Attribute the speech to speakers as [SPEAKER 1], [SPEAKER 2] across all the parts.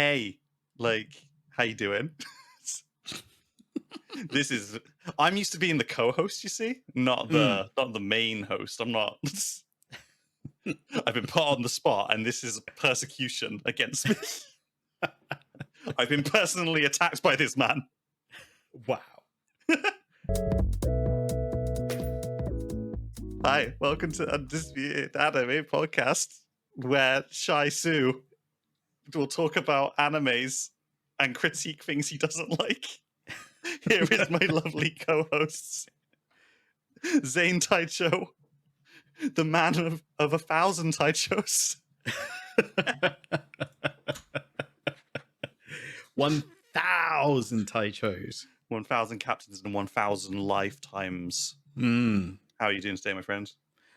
[SPEAKER 1] hey, like, how you doing? I'm used to being the co-host, you see, not the main host. I'm not. I've been put on the spot, and this is persecution against me. I've been personally attacked by this man.
[SPEAKER 2] Wow.
[SPEAKER 1] Hi, welcome to Undisputed Anime Podcast, where Shai Su will talk about animes and critique things he doesn't like. Here is my lovely co-hosts, Zane Taichou, the man of 1,000 Taichous.
[SPEAKER 2] 1,000 Taichous.
[SPEAKER 1] 1,000 captains and 1,000 lifetimes. How are you doing today, my friend?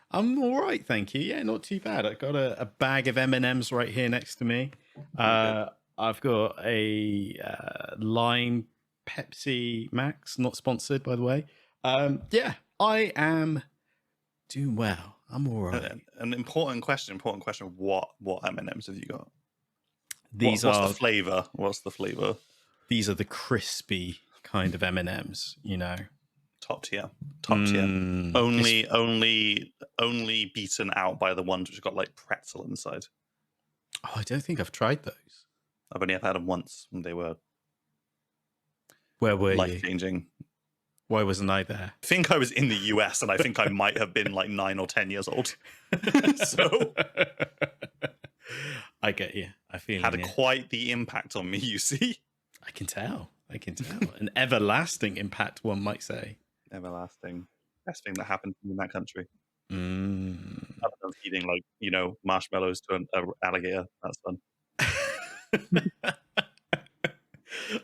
[SPEAKER 2] I'm all right, thank you. Yeah, not too bad. I've got a bag of M&Ms right here next to me. I've got a Lime Pepsi Max, not sponsored, by the way. Yeah, I am doing well. I'm all right.
[SPEAKER 1] An important question. What M&Ms have you got?
[SPEAKER 2] What's
[SPEAKER 1] the flavor? What's the flavor?
[SPEAKER 2] These are the crispy kind of M&Ms, you know.
[SPEAKER 1] Top tier. Only beaten out by the ones which got like pretzel inside.
[SPEAKER 2] Oh, I don't think I've tried those.
[SPEAKER 1] I've only ever had them once, and they were
[SPEAKER 2] Where were
[SPEAKER 1] life-changing.
[SPEAKER 2] you? Why wasn't I there?
[SPEAKER 1] I think I was in the US, and I think I might have been like 9 or 10 years old. So
[SPEAKER 2] I get you. I feel
[SPEAKER 1] had quite the impact on me. You see,
[SPEAKER 2] I can tell. An everlasting impact, one might say.
[SPEAKER 1] Everlasting. Best thing that happened in that country.
[SPEAKER 2] Other
[SPEAKER 1] than feeding, like, marshmallows to an alligator. That's fun.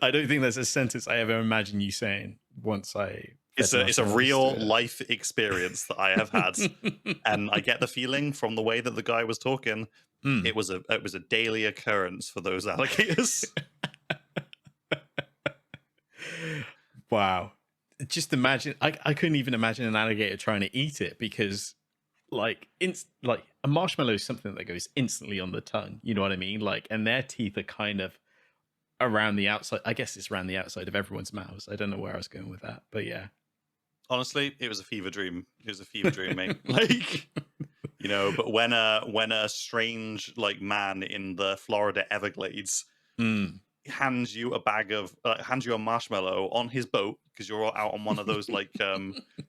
[SPEAKER 2] I don't think there's a sentence I ever imagine you saying once I...
[SPEAKER 1] It's a real life experience that I have had. And I get the feeling from the way that the guy was talking, it was a daily occurrence for those alligators.
[SPEAKER 2] Wow. Just imagine, I couldn't even imagine an alligator trying to eat it, because like a marshmallow is something that goes instantly on the tongue, you know what I mean? Like, and their teeth are kind of around the outside. I guess it's around the outside of everyone's mouths. I don't know where I was going with that, but yeah.
[SPEAKER 1] Honestly, it was a fever dream. Mate. Like, but when a strange like man in the Florida Everglades hands you a marshmallow on his boat, because you're all out on one of those like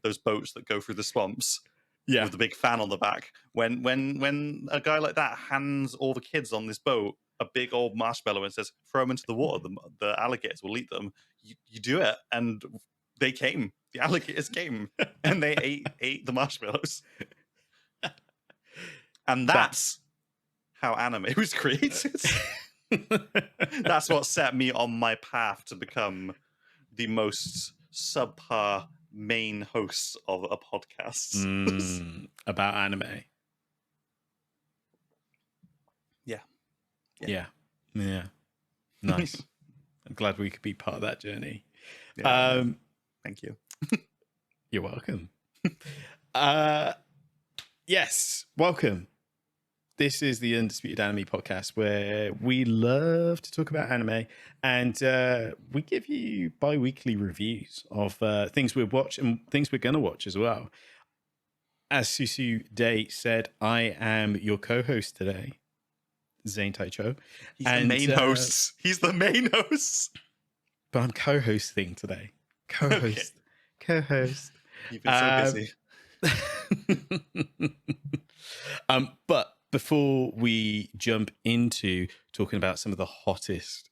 [SPEAKER 1] those boats that go through the swamps, with the big fan on the back. When a guy like that hands all the kids on this boat a big old marshmallow and says, "Throw them into the water. The alligators will eat them." You do it, and they came. The alligators came, and they ate the marshmallows. And that's how anime was created. That's what set me on my path to become the most subpar main host of a podcast
[SPEAKER 2] about anime. Yeah. Nice. I'm glad we could be part of that journey.
[SPEAKER 1] Thank you.
[SPEAKER 2] You're welcome. Yes, welcome. This is the Undisputed Anime Podcast, where we love to talk about anime, and we give you bi-weekly reviews of things we've watched and things we're going to watch as well. As Susu Day said, I am your co-host today, Zane Taichou.
[SPEAKER 1] He's the main host. He's the main host.
[SPEAKER 2] But I'm co-hosting today. Co-host.
[SPEAKER 1] You've been so busy.
[SPEAKER 2] But before we jump into talking about some of the hottest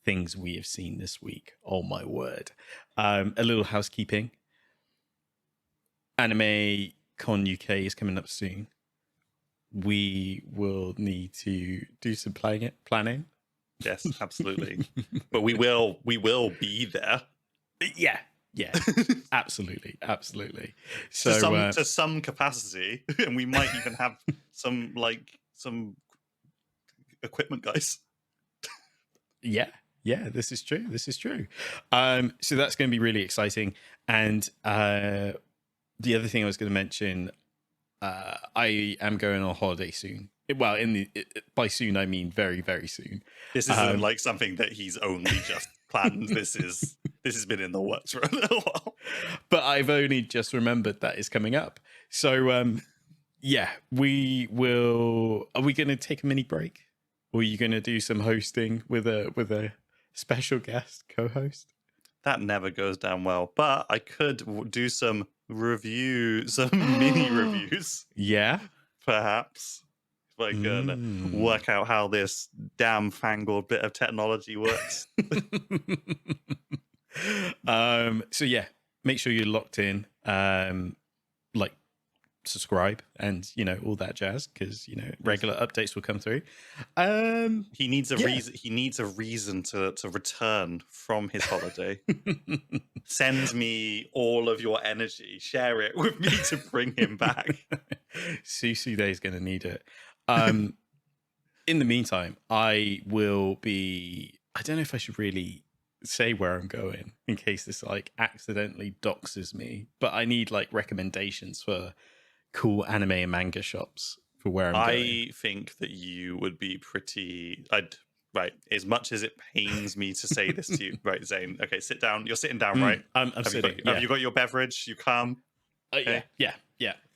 [SPEAKER 2] things we have seen this week, oh my word, a little housekeeping. Anime Con UK is coming up soon. We will need to do some planning.
[SPEAKER 1] Yes, absolutely. But we will be there.
[SPEAKER 2] Yeah, absolutely. So
[SPEAKER 1] to some capacity, and we might even have some equipment guys.
[SPEAKER 2] Yeah, this is true. So that's going to be really exciting. And the other thing I was going to mention, I am going on holiday soon. well, by soon I mean very, very soon.
[SPEAKER 1] This isn't like something that he's only just planned. This has been in the works for a little while.
[SPEAKER 2] But I've only just remembered that is coming up. So yeah, we will. Are we going to take a mini break, or are you going to do some hosting with a special guest co-host?
[SPEAKER 1] That never goes down well. But I could do some mini reviews.
[SPEAKER 2] Yeah,
[SPEAKER 1] perhaps. If I can work out how this damn fangled bit of technology works.
[SPEAKER 2] So yeah, make sure you're locked in. Like subscribe and all that jazz, because regular updates will come through.
[SPEAKER 1] He needs a reason. He needs a reason to return from his holiday. Send me all of your energy. Share it with me to bring him back.
[SPEAKER 2] Susu Day is going to need it. In the meantime, I will be. I don't know if I should really say where I'm going in case this like accidentally doxes me, but I need like recommendations for cool anime and manga shops for where I'm going.
[SPEAKER 1] I think that you would be pretty. Right. As much as it pains me to say this to you, right, Zane? Okay, sit down. You're sitting down, right?
[SPEAKER 2] I'm sitting.
[SPEAKER 1] Have you got your beverage? You calm?
[SPEAKER 2] Okay. Yeah.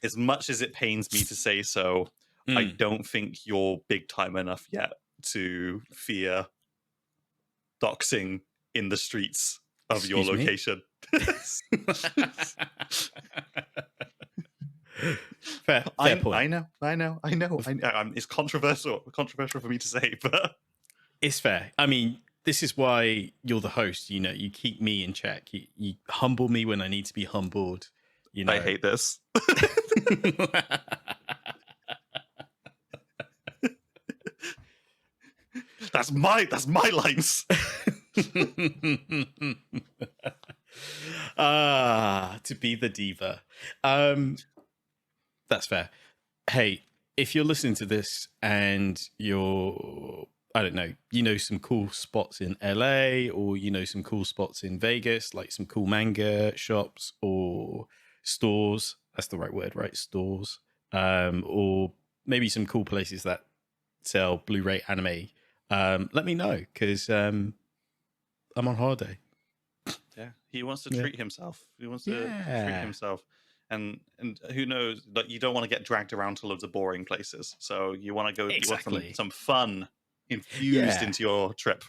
[SPEAKER 1] As much as it pains me to say so, I don't think you're big time enough yet to fear doxing in the streets of your location.
[SPEAKER 2] Fair point.
[SPEAKER 1] I know. It's controversial for me to say, but
[SPEAKER 2] it's fair. I mean, this is why you're the host. You keep me in check. You humble me when I need to be humbled.
[SPEAKER 1] I hate this. That's my lines.
[SPEAKER 2] To be the diva. That's fair. Hey, if you're listening to this and you're, I don't know, some cool spots in LA, or some cool spots in Vegas, like some cool manga shops or stores. That's the right word, right? Stores. Or maybe some cool places that sell Blu-ray anime. Let me know, because I'm on holiday.
[SPEAKER 1] Yeah, he wants to treat himself. He wants to treat himself, and who knows? Like, you don't want to get dragged around to loads of boring places. So you want to go.
[SPEAKER 2] Exactly.
[SPEAKER 1] You want some fun infused into your trip.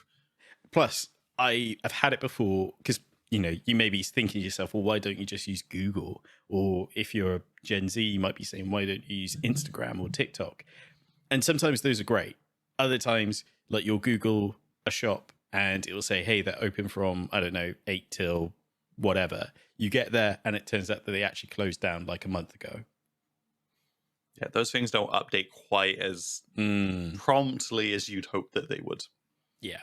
[SPEAKER 2] Plus, I've had it before, because you may be thinking to yourself, well, why don't you just use Google? Or if you're a Gen Z, you might be saying, why don't you use Instagram or TikTok? And sometimes those are great. Other times, like, you'll Google a shop and it will say, hey, they're open from, I don't know, 8 till whatever. You get there and it turns out that they actually closed down like a month ago.
[SPEAKER 1] Yeah, those things don't update quite as promptly as you'd hope that they would.
[SPEAKER 2] Yeah.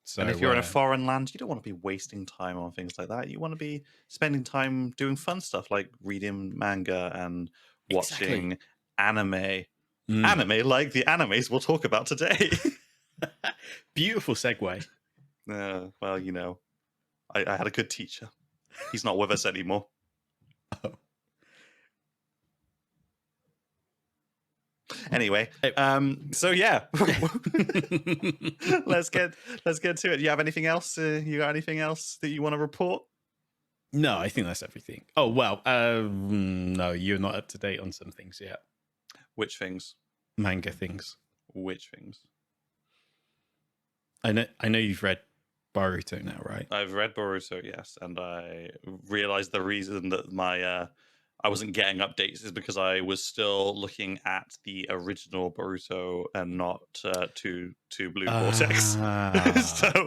[SPEAKER 1] So, and if you're in a foreign land, you don't want to be wasting time on things like that. You want to be spending time doing fun stuff like reading manga and watching anime. Anime like the animes we'll talk about today.
[SPEAKER 2] Beautiful segue.
[SPEAKER 1] Well, I had a good teacher. He's not with us anymore.
[SPEAKER 2] Oh.
[SPEAKER 1] Anyway, so yeah, let's get to it. Do you have anything else? You got anything else that you want to report?
[SPEAKER 2] No, I think that's everything. Oh well, no, you're not up to date on some things yet.
[SPEAKER 1] Which things?
[SPEAKER 2] Manga things.
[SPEAKER 1] Which things?
[SPEAKER 2] I know you've read Boruto now, right?
[SPEAKER 1] I've read Boruto, yes, and I realized the reason that my I wasn't getting updates is because I was still looking at the original Boruto and not to Blue Vortex. So I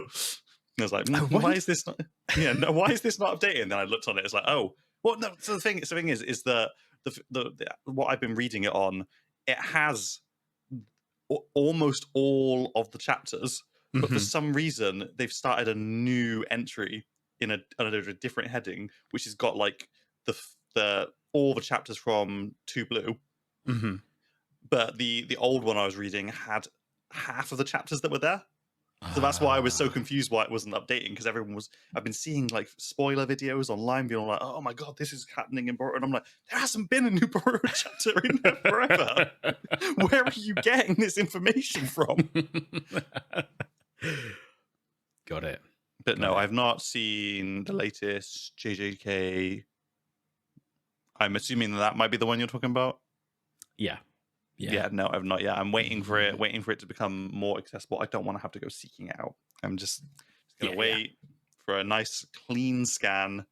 [SPEAKER 1] was like, why is this not? Yeah, no, why is this not updated? And then I looked on it. It's like, oh, well, no. So the thing is that the what I've been reading it on, it has almost all of the chapters, but for some reason they've started a new entry in a different heading, which has got like the all the chapters from 2 Blue, but the old one I was reading had half of the chapters that were there. So that's why I was so confused why it wasn't updating, because I've been seeing like spoiler videos online being like, oh my god, this is happening in Boruto. And I'm like, there hasn't been a new Boruto chapter in there forever. Where are you getting this information from?
[SPEAKER 2] Got it.
[SPEAKER 1] But no, I've not seen the latest JJK. I'm assuming that might be the one you're talking about.
[SPEAKER 2] Yeah.
[SPEAKER 1] No, I've not yet. I'm waiting for it to become more accessible. I don't want to have to go seeking it out. I'm just gonna wait for a nice clean scan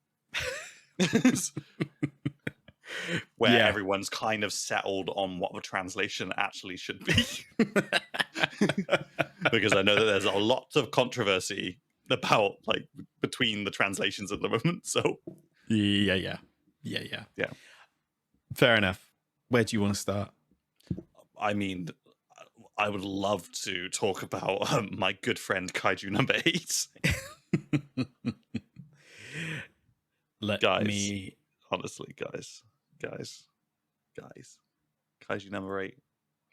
[SPEAKER 1] where everyone's kind of settled on what the translation actually should be. Because I know that there's a lot of controversy about like between the translations at the moment. So
[SPEAKER 2] yeah. Fair enough. Where do you want to start?
[SPEAKER 1] I mean, I would love to talk about my good friend Kaiju number 8. Honestly, guys, Kaiju number 8.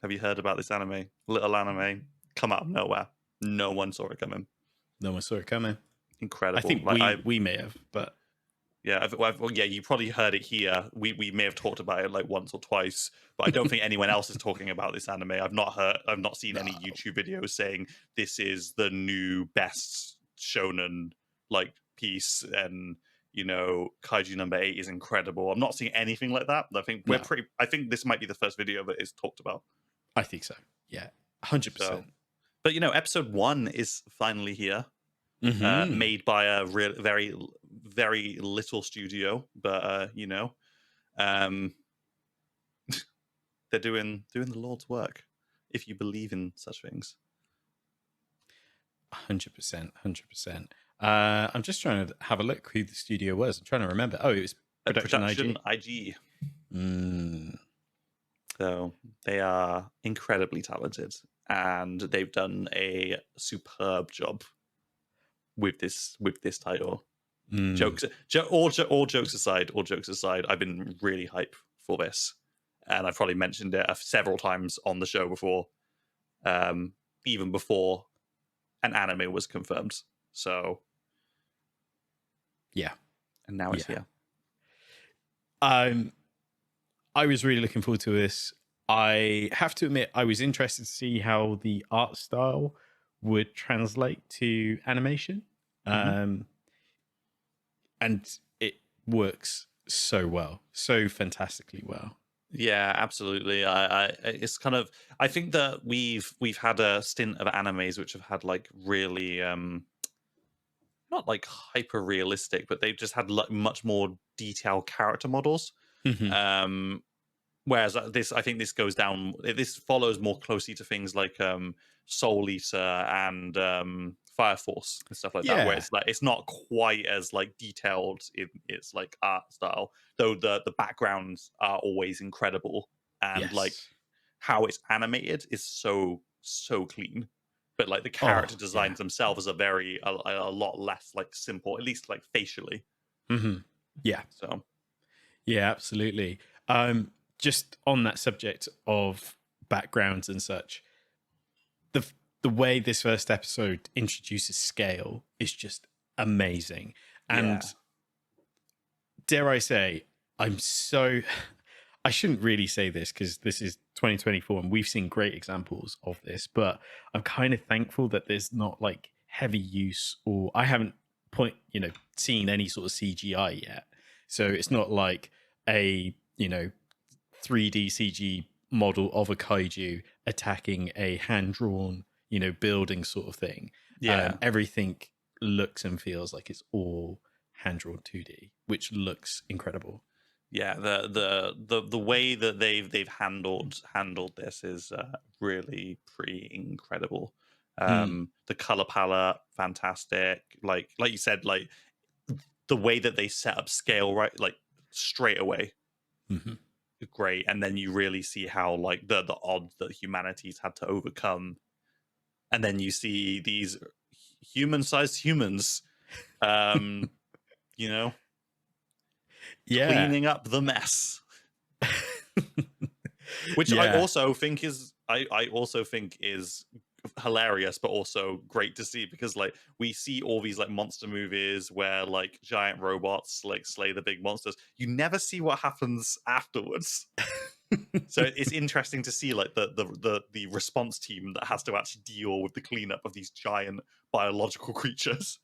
[SPEAKER 1] Have you heard about this anime? Little anime, come out of nowhere. No one saw it coming.
[SPEAKER 2] No one saw it coming.
[SPEAKER 1] Incredible.
[SPEAKER 2] I think we may have, but
[SPEAKER 1] yeah, you probably heard it here. We may have talked about it like once or twice, but I don't think anyone else is talking about this anime. I've not seen any YouTube videos saying this is the new best shonen like piece, and you know, Kaiju number 8 is incredible. I'm not seeing anything like that. I think I think this might be the first video that is talked about.
[SPEAKER 2] I think so. Yeah, 100%.
[SPEAKER 1] But you know, episode 1 is finally here. Made by a very, very little studio, but you know, they're doing the Lord's work, if you believe in such things.
[SPEAKER 2] 100%. I'm just trying to have a look who the studio was. I'm trying to remember. Oh, it was Production IG.
[SPEAKER 1] So they are incredibly talented, and they've done a superb job with this title. All jokes aside, I've been really hyped for this, and I've probably mentioned it several times on the show before, even before an anime was confirmed. So
[SPEAKER 2] yeah,
[SPEAKER 1] and now it's here.
[SPEAKER 2] I was really looking forward to this. I have to admit, I was interested to see how the art style would translate to animation. And it works so well, so fantastically well.
[SPEAKER 1] Yeah, absolutely. It's kind of, I think that we've had a stint of animes which have had like really not like hyper realistic, but they've just had like much more detailed character models. Whereas I think this follows more closely to things like Soul Eater and Fire Force and stuff like that, where it's like it's not quite as like detailed in its like art style, though the backgrounds are always incredible, and like how it's animated is so clean. But like the character designs themselves are a lot less like simple, at least like facially.
[SPEAKER 2] Yeah.
[SPEAKER 1] So
[SPEAKER 2] yeah, absolutely. Just on that subject of backgrounds and such, the way this first episode introduces scale is just amazing. And dare I say, I shouldn't really say this because this is 2024 and we've seen great examples of this, but I'm kind of thankful that there's not like heavy use, or I haven't seen any sort of CGI yet. So it's not like a 3D CG model of a kaiju attacking a hand-drawn building sort of thing. Everything looks and feels like it's all hand-drawn 2D, which looks incredible.
[SPEAKER 1] Yeah, the way that they've handled this is really pretty incredible. The color palette, fantastic. Like you said, like the way that they set up scale, right, like straight away, great. And then you really see how like the odds that humanity's had to overcome, and then you see these human-sized humans, cleaning up the mess. Which I also think is hilarious but also great to see, because like we see all these like monster movies where like giant robots like slay the big monsters. You never see what happens afterwards. So it's interesting to see like the response team that has to actually deal with the cleanup of these giant biological creatures.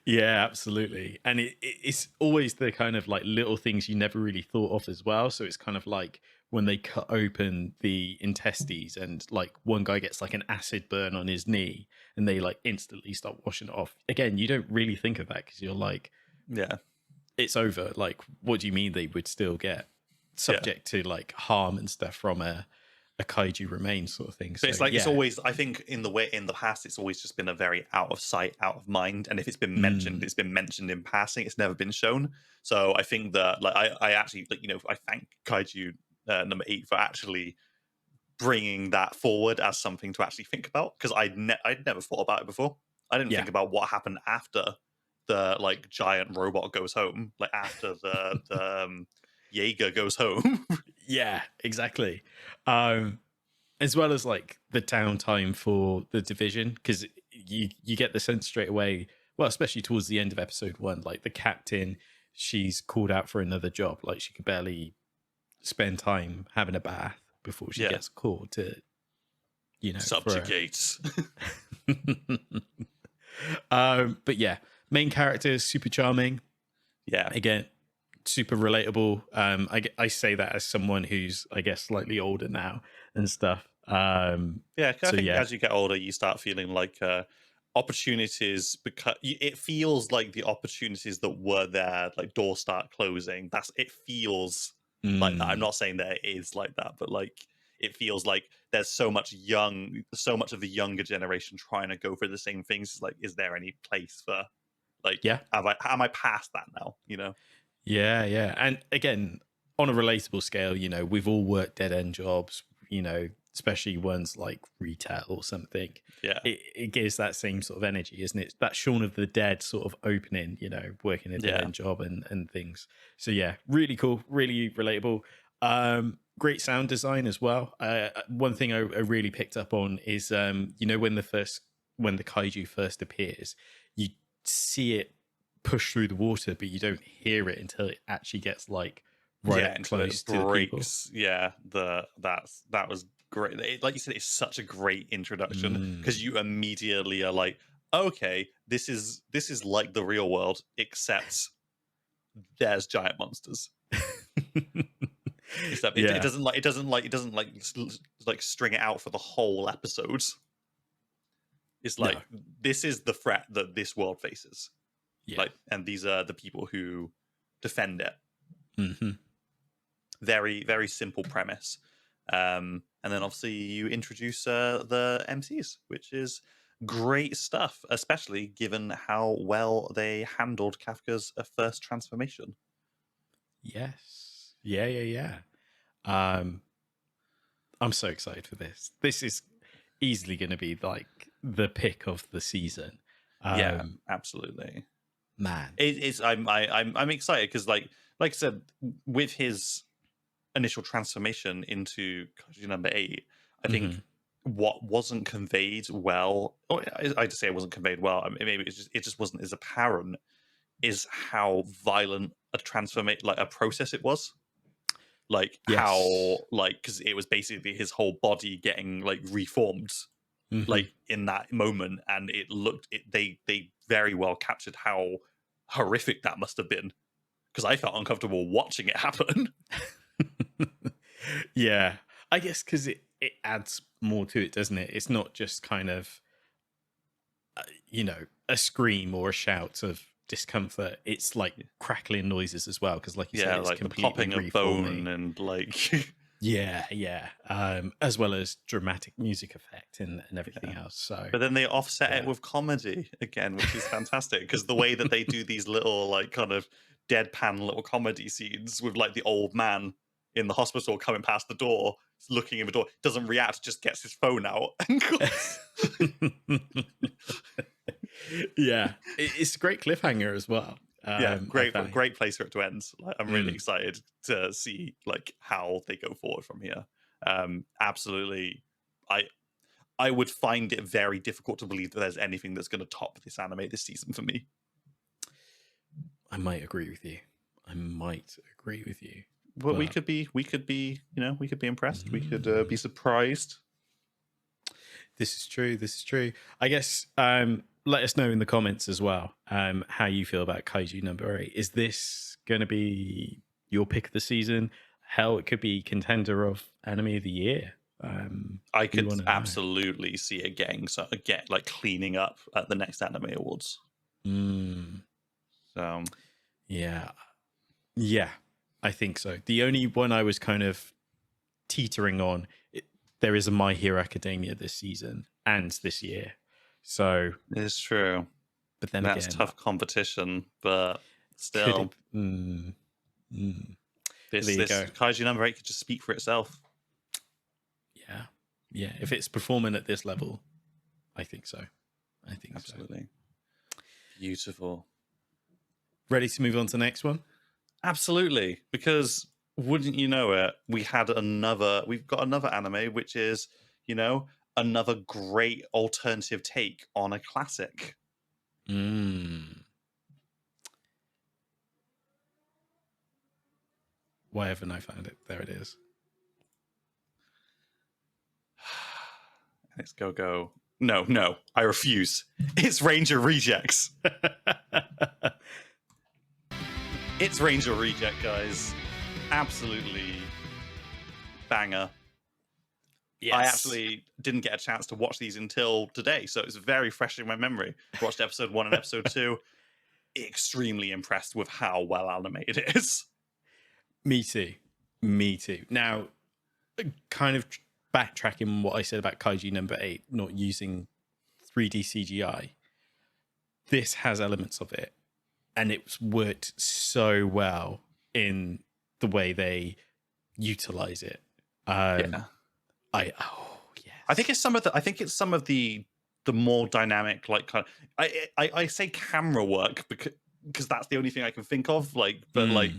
[SPEAKER 2] Yeah, absolutely. And it's always the kind of like little things you never really thought of as well. So it's kind of like when they cut open the intestines and like one guy gets like an acid burn on his knee and they like instantly start washing it off. Again, you don't really think of that because you're like,
[SPEAKER 1] Yeah.
[SPEAKER 2] it's over. Like, what do you mean they would still get subject to like harm and stuff from a kaiju remains sort of thing?
[SPEAKER 1] So it's like it's always, I think in the past it's always just been a very out of sight, out of mind, and if it's been mentioned, it's been mentioned in passing. It's never been shown. So I think that like I actually like, you know, I thank Kaiju number 8 for actually bringing that forward as something to actually think about, because I'd never thought about it before. I didn't think about what happened after the like giant robot goes home, like after the Jaeger goes home.
[SPEAKER 2] Yeah, exactly. As well as like the downtime for the division, because you get the sense straight away, well, especially towards the end of episode 1, like the captain, she's called out for another job. Like she could barely spend time having a bath before she gets called to, you know,
[SPEAKER 1] subjugate.
[SPEAKER 2] But yeah, main character is super charming.
[SPEAKER 1] Yeah,
[SPEAKER 2] again, super relatable. I say that as someone who's, I guess, slightly older now and stuff.
[SPEAKER 1] I think as you get older, you start feeling like opportunities, because it feels like the opportunities that were there, like doors start closing. It feels like that. I'm not saying that it is like that, but like it feels like there's so much of the younger generation trying to go for the same things. It's like, is there any place for like, am I past that now? You know?
[SPEAKER 2] Yeah. And again, on a relatable scale, you know, we've all worked dead end jobs, you know, especially ones like retail or something.
[SPEAKER 1] Yeah.
[SPEAKER 2] It gives that same sort of energy, isn't it? That Shaun of the Dead sort of opening, you know, working a dead end job and things. So yeah, really cool, really relatable. Great sound design as well. One thing I really picked up on is, you know, when the kaiju first appears, you see it push through the water, but you don't hear it until it actually gets like up close to the people.
[SPEAKER 1] Yeah, that was great. Like you said, it's such a great introduction, because you immediately are like, okay, this is like the real world, except there's giant monsters. It doesn't like string it out for the whole episode. It's like, this is the threat that this world faces. Like, and these are the people who defend it. Very, very simple premise. And then obviously you introduce the MCs, which is great stuff, especially given how well they handled Kafka's first transformation.
[SPEAKER 2] Yes. Yeah. I'm so excited for this. This is easily going to be like the pick of the season.
[SPEAKER 1] Yeah, absolutely.
[SPEAKER 2] Man,
[SPEAKER 1] I'm excited because like I said, with his initial transformation into Kaiju number 8, I think what wasn't conveyed well, or I just say it wasn't conveyed well, I mean, maybe it just wasn't as apparent, is how violent a a process it was. Like how, like, because it was basically his whole body getting like reformed, like in that moment, and they very well captured how horrific that must have been, because I felt uncomfortable watching it happen.
[SPEAKER 2] Yeah, I guess because it adds more to it, doesn't it? It's not just kind of you know, a scream or a shout of discomfort. It's like crackling noises as well, because like you said, it's
[SPEAKER 1] like the
[SPEAKER 2] completely
[SPEAKER 1] popping of bone and like
[SPEAKER 2] yeah. As well as dramatic music effect and everything else. So,
[SPEAKER 1] but then they offset it with comedy again, which is fantastic, because the way that they do these little like kind of deadpan little comedy scenes with like the old man in the hospital coming past the door, looking in the door, doesn't react, just gets his phone out and goes.
[SPEAKER 2] Yeah, it's a great cliffhanger as well.
[SPEAKER 1] Great place for it to end. Like, I'm really excited to see like how they go forward from here. Absolutely, I would find it very difficult to believe that there's anything that's going to top this anime this season for me.
[SPEAKER 2] I might agree with you.
[SPEAKER 1] But we could be, we could be impressed. We could be surprised.
[SPEAKER 2] This is true. I guess let us know in the comments as well how you feel about Kaiju number 8. Is this going to be your pick of the season? Hell, it could be contender of anime of the year.
[SPEAKER 1] I could absolutely see it getting like cleaning up at the next anime awards. So
[SPEAKER 2] yeah, I think so. The only one I was kind of teetering on, there is a My Hero Academia this season and this year, so
[SPEAKER 1] it's true.
[SPEAKER 2] But then
[SPEAKER 1] that's
[SPEAKER 2] again,
[SPEAKER 1] tough competition. But still, this Kaiju number 8 could just speak for itself.
[SPEAKER 2] Yeah. If it's performing at this level, I think so.
[SPEAKER 1] Absolutely. Beautiful.
[SPEAKER 2] Ready to move on to the next one?
[SPEAKER 1] Absolutely. Because wouldn't you know it, we've got another anime, which is, another great alternative take on a classic.
[SPEAKER 2] Why haven't I found it? There it is.
[SPEAKER 1] It's go. No, I refuse. It's Ranger Rejects. It's Ranger Reject, guys. Absolutely banger. Yes. I actually didn't get a chance to watch these until today, so it's very fresh in my memory. Watched episode 1 and episode 2. Extremely impressed with how well animated it is.
[SPEAKER 2] Me too. Now, kind of backtracking what I said about Kaiju number 8 not using 3D CGI, this has elements of it, and it's worked so well in the way they utilize it.
[SPEAKER 1] Yes. I think it's some of the more dynamic, like, kind of, I say camera work because that's the only thing I can think of, like, but like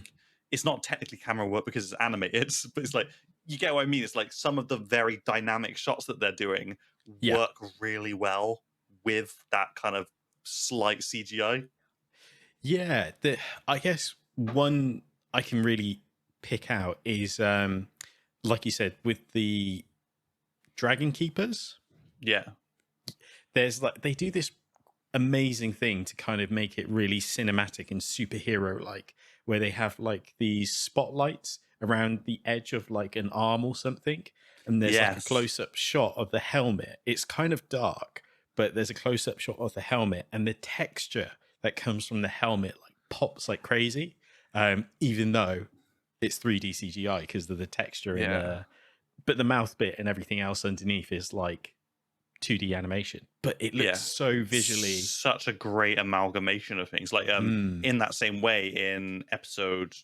[SPEAKER 1] it's not technically camera work because it's animated, but it's like, you get what I mean. It's like some of the very dynamic shots that they're doing work really well with that kind of slight CGI.
[SPEAKER 2] Yeah, I guess one I can really pick out is, like you said, with the Dragon Keepers.
[SPEAKER 1] Yeah.
[SPEAKER 2] There's they do this amazing thing to kind of make it really cinematic and superhero like, where they have like these spotlights around the edge of like an arm or something, and there's like a close-up shot of the helmet. It's kind of dark, but there's a close-up shot of the helmet, and the texture that comes from the helmet like pops like crazy, even though it's 3D CGI because of the texture but the mouth bit and everything else underneath is like 2D animation, but it looks so visually
[SPEAKER 1] such a great amalgamation of things. Like in that same way, in episode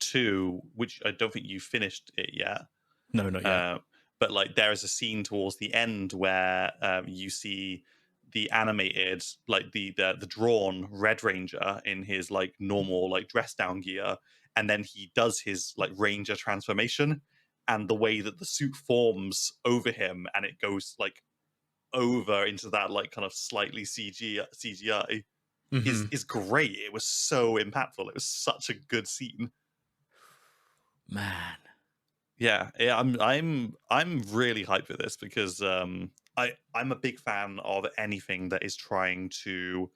[SPEAKER 1] 2, which I don't think you finished it yet.
[SPEAKER 2] No, not yet.
[SPEAKER 1] But like there is a scene towards the end where you see the animated, like the drawn Red Ranger in his like normal like dress down gear, and then he does his like Ranger transformation, and the way that the suit forms over him and it goes like over into that like kind of slightly CGI is great. It was so impactful. It was such a good scene.
[SPEAKER 2] Man.
[SPEAKER 1] Yeah, I'm really hyped for this because I'm a big fan of anything that is trying to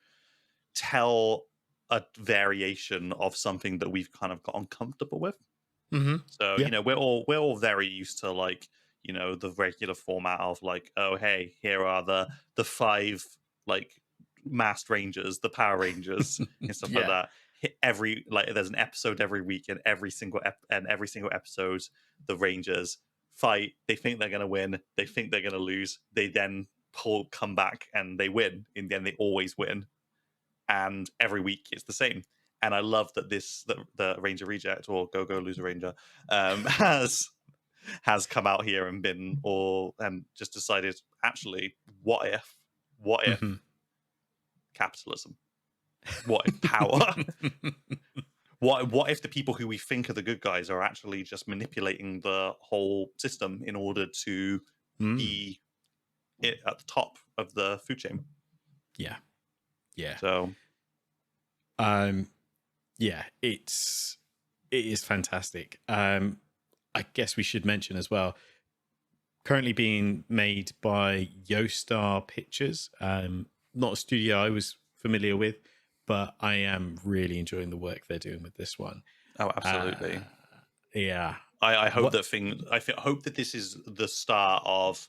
[SPEAKER 1] tell a variation of something that we've kind of gotten comfortable with. So we're all very used to like the regular format of like, oh hey, here are the 5 like masked rangers, the Power Rangers and stuff like that. There's an episode every week, and every single episode the Rangers fight. They think they're going to win, they think they're going to lose, they then come back and they win, and then they always win, and every week it's the same. And I love that the Ranger Reject, or Go Loser Ranger, has come out here and been and just decided, actually, what if capitalism? What if power? What if the people who we think are the good guys are actually just manipulating the whole system in order to be it at the top of the food chain.
[SPEAKER 2] Yeah.
[SPEAKER 1] So,
[SPEAKER 2] yeah, it is fantastic. I guess we should mention as well, currently being made by Yostar Pictures, not a studio I was familiar with, but I am really enjoying the work they're doing with this one.
[SPEAKER 1] oh, absolutely.
[SPEAKER 2] Yeah.
[SPEAKER 1] I hope hope that this is the start of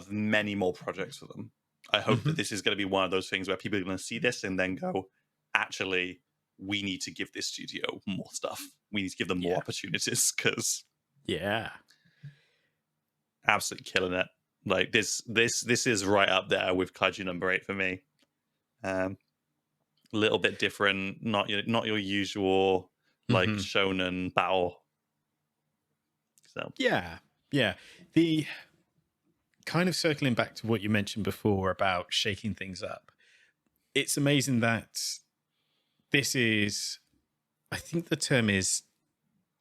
[SPEAKER 1] many more projects for them. I hope that this is going to be one of those things where people are going to see this and then go, actually, we need to give this studio more stuff. We need to give them more opportunities, because absolutely killing it. Like this is right up there with Kaiju number 8 for me. A little bit different, not your usual like shonen battle. So
[SPEAKER 2] yeah. The kind of circling back to what you mentioned before about shaking things up, it's amazing that this is, I think the term is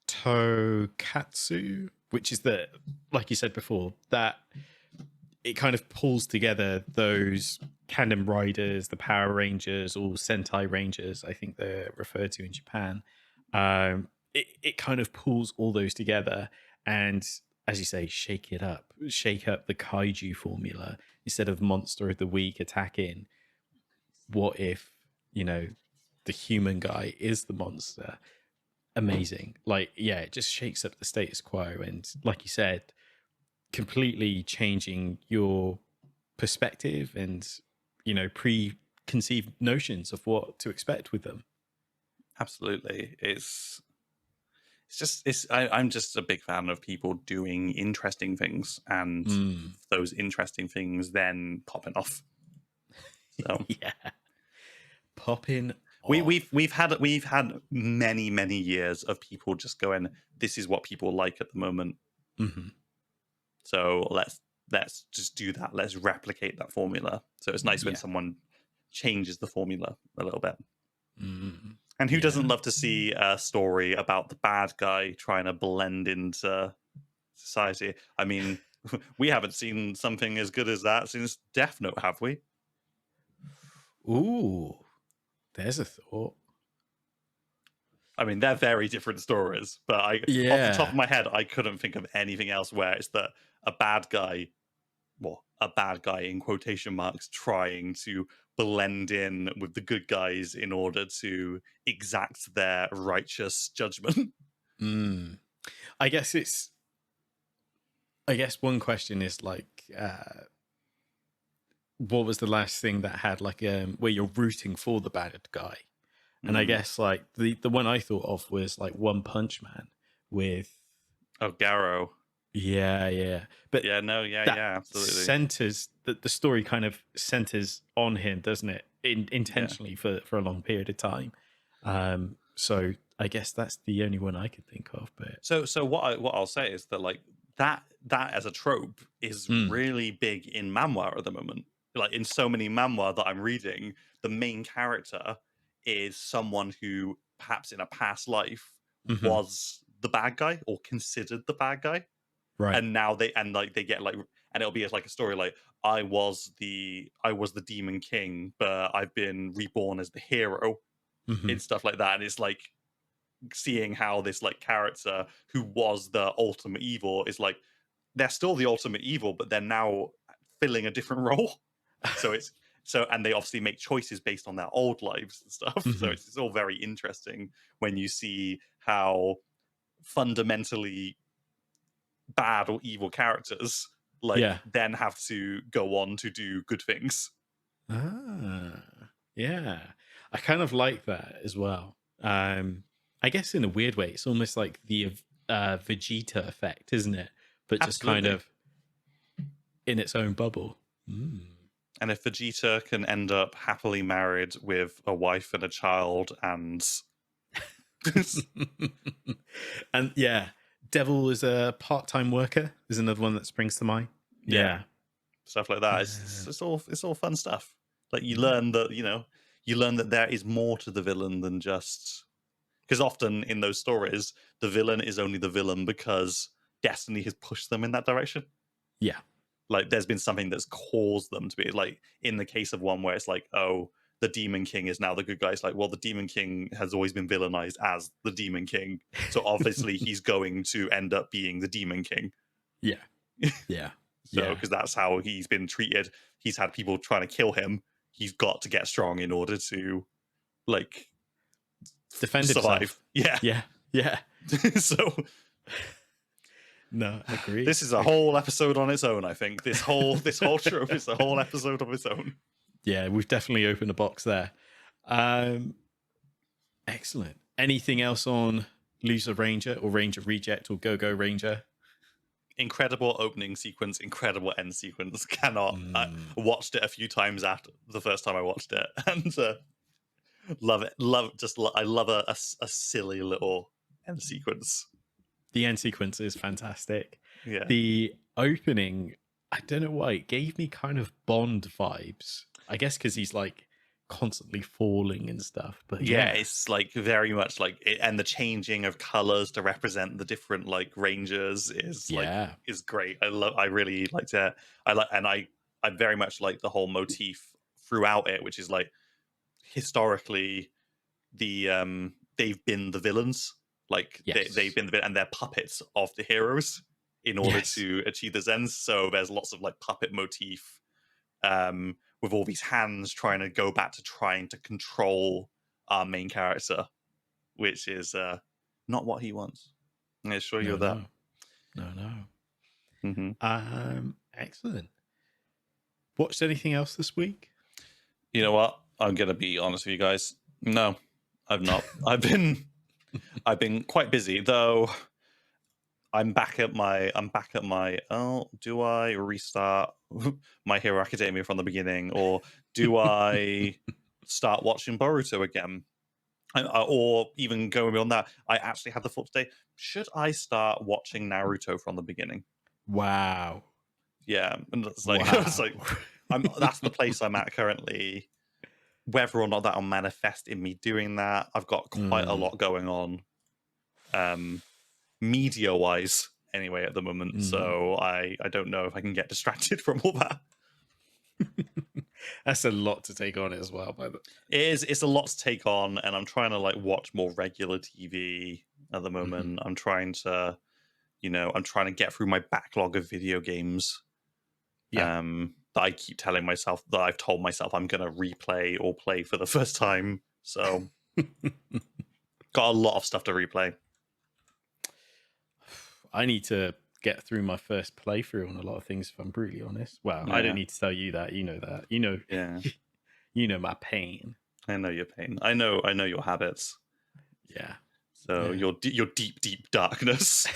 [SPEAKER 2] tokatsu, which is the, like you said before, that it kind of pulls together those Kamen Riders, the Power Rangers, or Sentai Rangers, I think they're referred to in Japan. It kind of pulls all those together and, as you say, shake up the kaiju formula. Instead of monster of the week attacking, what if, the human guy is the monster? Amazing. Like, yeah, it just shakes up the status quo, and like you said, completely changing your perspective and, preconceived notions of what to expect with them.
[SPEAKER 1] Absolutely. I'm just a big fan of people doing interesting things, and those interesting things then popping off. So
[SPEAKER 2] yeah, popping.
[SPEAKER 1] We've had many years of people just going, this is what people like at the moment. So let's just do that. Let's replicate that formula. So it's nice when someone changes the formula a little bit. And who doesn't love to see a story about the bad guy trying to blend into society? I mean, we haven't seen something as good as that since Death Note, have we?
[SPEAKER 2] Ooh, there's a thought.
[SPEAKER 1] I mean, they're very different stories, but off the top of my head, I couldn't think of anything else where it's that a bad guy in quotation marks, trying to blend in with the good guys in order to exact their righteous judgment.
[SPEAKER 2] I guess one question is like, what was the last thing that had like where you're rooting for the bad guy? And I guess like the one I thought of was like One Punch Man with
[SPEAKER 1] Garo.
[SPEAKER 2] Yeah. But
[SPEAKER 1] absolutely.
[SPEAKER 2] Centers the story kind of centers on him, doesn't it? Intentionally for a long period of time. So I guess that's the only one I could think of. But
[SPEAKER 1] so what I'll say is that like that as a trope is really big in manhwa at the moment. Like in so many manhwa that I'm reading, the main character is someone who perhaps in a past life was the bad guy or considered the bad guy.
[SPEAKER 2] Right.
[SPEAKER 1] And now they get like, and it'll be like a story like, I was the demon king, but I've been reborn as the hero and stuff like that. And it's like seeing how this like character who was the ultimate evil is like, they're still the ultimate evil, but they're now filling a different role. And they obviously make choices based on their old lives and stuff. So it's all very interesting when you see how fundamentally bad or evil characters then have to go on to do good things.
[SPEAKER 2] I kind of like that as well. I guess in a weird way, it's almost like the Vegeta effect, isn't it? But just kind of in its own bubble.
[SPEAKER 1] And if Vegeta can end up happily married with a wife and a child and
[SPEAKER 2] and Devil is a part-time worker is another one that springs to mind.
[SPEAKER 1] Stuff like that. It's all fun stuff. Like you learn that there is more to the villain than just, because often in those stories the villain is only the villain because destiny has pushed them in that direction. like there's been something that's caused them to be like, in the case of one where it's like, oh, the Demon King is now the good guy. It's like, well, the Demon King has always been villainized as the Demon King, so obviously he's going to end up being the Demon King.
[SPEAKER 2] Yeah. Yeah.
[SPEAKER 1] So because that's how he's been treated. He's had people trying to kill him. He's got to get strong in order to like
[SPEAKER 2] defend
[SPEAKER 1] survive.
[SPEAKER 2] himself. Yeah.
[SPEAKER 1] So
[SPEAKER 2] no, agree.
[SPEAKER 1] This is a whole episode on its own. I think this whole trope is a whole episode of its own.
[SPEAKER 2] Yeah, we've definitely opened a box there. Excellent. Anything else on Loser Ranger or Ranger Reject or Go-Go Ranger?
[SPEAKER 1] Incredible opening sequence, incredible end sequence. Cannot. I watched it a few times after the first time I watched it, and love it. I love a silly little end sequence.
[SPEAKER 2] The end sequence is fantastic.
[SPEAKER 1] Yeah.
[SPEAKER 2] The opening, I don't know why, it gave me kind of Bond vibes. I guess because he's like constantly falling and stuff. But
[SPEAKER 1] yeah, it's like very much like it, and the changing of colors to represent the different like rangers is like is great. I really liked it. I very much like the whole motif throughout it, which is like historically the they've been the villains. Like they've been and they're puppets of the heroes in order to achieve the ends. So there's lots of like puppet motif with all these hands trying to go back to trying to control our main character, which is not what he wants. I assure you of that.
[SPEAKER 2] No.
[SPEAKER 1] Mm-hmm.
[SPEAKER 2] Excellent. Watched anything else this week?
[SPEAKER 1] You know what? I'm gonna be honest with you guys. No, I've not. I've been quite busy, though. I'm back at my. Oh, do I restart My Hero Academia from the beginning, or do I start watching Boruto again, or even going beyond that? I actually had the thought today: should I start watching Naruto from the beginning?
[SPEAKER 2] Wow.
[SPEAKER 1] Yeah, and it's like it's like that's the place I'm at currently. Whether or not that'll manifest in me doing that, I've got quite a lot going on, media wise anyway at the moment. So I don't know if I can get distracted from all that.
[SPEAKER 2] That's a lot to take on as well.
[SPEAKER 1] It's a lot to take on, and I'm trying to like watch more regular TV at the moment. I'm trying to get through my backlog of video games. That I keep telling myself, that I've told myself I'm going to replay or play for the first time. So got a lot of stuff to replay.
[SPEAKER 2] I need to get through my first playthrough on a lot of things, if I'm brutally honest. Well, I don't need to tell you that. You know that. You know.
[SPEAKER 1] Yeah.
[SPEAKER 2] You know my pain.
[SPEAKER 1] I know your pain. I know your habits.
[SPEAKER 2] Yeah.
[SPEAKER 1] So your deep darkness.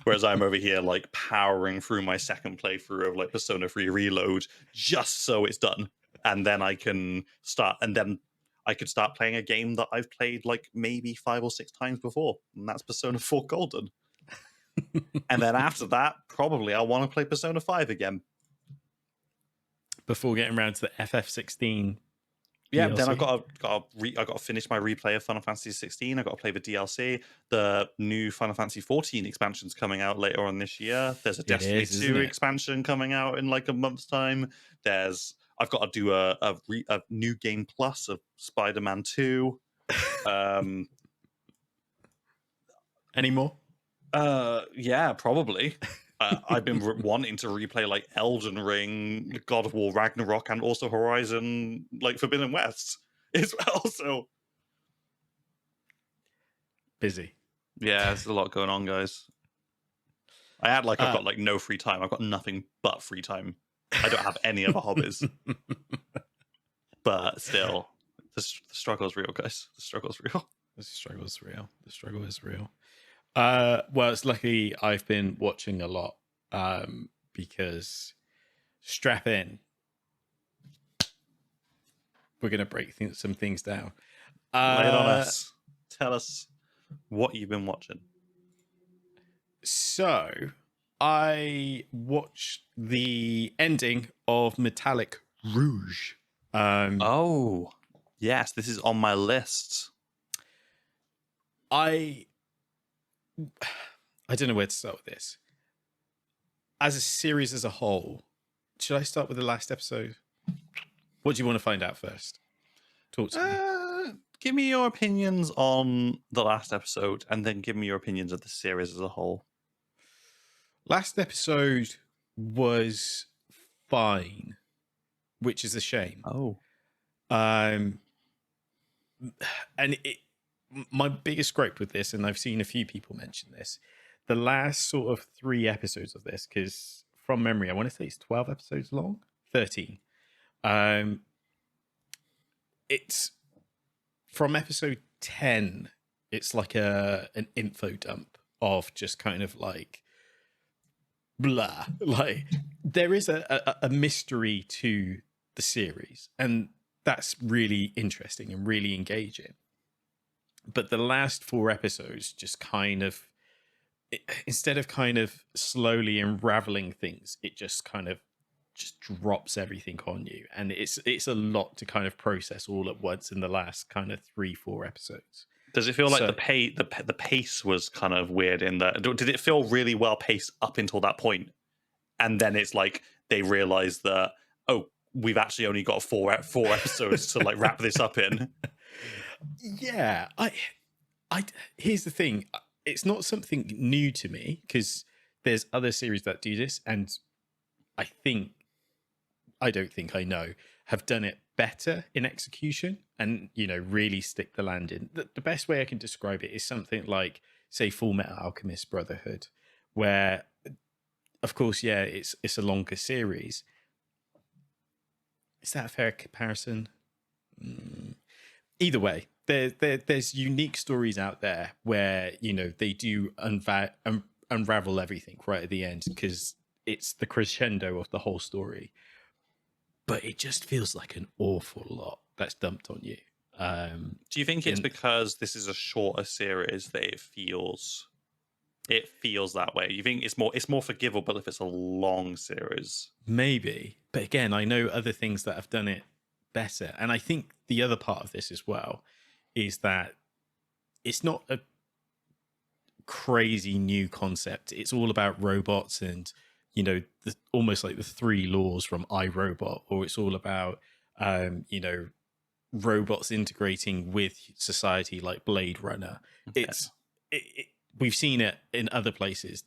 [SPEAKER 1] Whereas I'm over here like powering through my second playthrough of like Persona 3 Reload just so it's done, and then I can start, and then I could start playing a game that I've played like maybe 5 or 6 times before, and that's Persona 4 Golden. And then after that, probably I'll want to play Persona 5 again
[SPEAKER 2] before getting around to the FF16.
[SPEAKER 1] Yeah,
[SPEAKER 2] DLC.
[SPEAKER 1] then I've got to finish my replay of Final Fantasy 16. I've got to play the DLC. The new Final Fantasy 14 expansion's coming out later on this year. There's a Destiny 2 expansion coming out in like a month's time. I've got to do a new game plus of Spider-Man 2.
[SPEAKER 2] Any more?
[SPEAKER 1] Yeah, probably. I've been wanting to replay like Elden Ring, God of War Ragnarok, and also Horizon like Forbidden West as well. So
[SPEAKER 2] busy.
[SPEAKER 1] Yeah, there's a lot going on, guys. I've got like no free time. I've got nothing but free time. I don't have any other hobbies. But still, the struggle is real, guys. The struggle is real.
[SPEAKER 2] The struggle is real. The struggle is real. Well, it's lucky I've been watching a lot because strap in. We're going to break some things down.
[SPEAKER 1] Lay it on us. Tell us what you've been watching.
[SPEAKER 2] So, I watched the ending of Metallic Rouge.
[SPEAKER 1] Oh, yes, this is on my list.
[SPEAKER 2] I don't know where to start with this. as a series as a whole, should I start with the last episode? What do you want to find out first? Talk to me.
[SPEAKER 1] Give me your opinions on the last episode, and then give me your opinions of the series as a whole.
[SPEAKER 2] Last episode was fine, which is a shame.
[SPEAKER 1] Oh.
[SPEAKER 2] And my biggest gripe with this, and I've seen a few people mention this, the last sort of 3 episodes of this, because from memory, I want to say it's 12 episodes long, 13. It's from episode 10, it's like an info dump of just kind of like blah. Like there is a mystery to the series, and that's really interesting and really engaging. But the last 4 episodes just kind of, instead of kind of slowly unraveling things, it just kind of just drops everything on you, and it's a lot to kind of process all at once in the last kind of 3-4 episodes.
[SPEAKER 1] Does it feel like the pace was kind of weird in that? Did it feel really well paced up until that point, and then it's like they realize that, oh, we've actually only got four episodes to like wrap this up in?
[SPEAKER 2] Yeah, I here's the thing, it's not something new to me because there's other series that do this, and I don't think I know, have done it better in execution and, you know, really stick the landing. The best way I can describe it is something like, say, Full Metal Alchemist Brotherhood, where, of course, yeah, it's a longer series. Is that a fair comparison? Either way, there's unique stories out there where, you know, they do unravel everything right at the end because it's the crescendo of the whole story. But it just feels like an awful lot that's dumped on you.
[SPEAKER 1] Do you think it's because this is a shorter series that it feels that way? You think it's more forgivable if it's a long series?
[SPEAKER 2] Maybe, but again, I know other things that have done it better, and I think the other part of this as well is that it's not a crazy new concept. It's all about robots and, you know, almost like the 3 laws from iRobot, or it's all about, you know, robots integrating with society like Blade Runner.
[SPEAKER 1] Okay.
[SPEAKER 2] We've seen it in other places.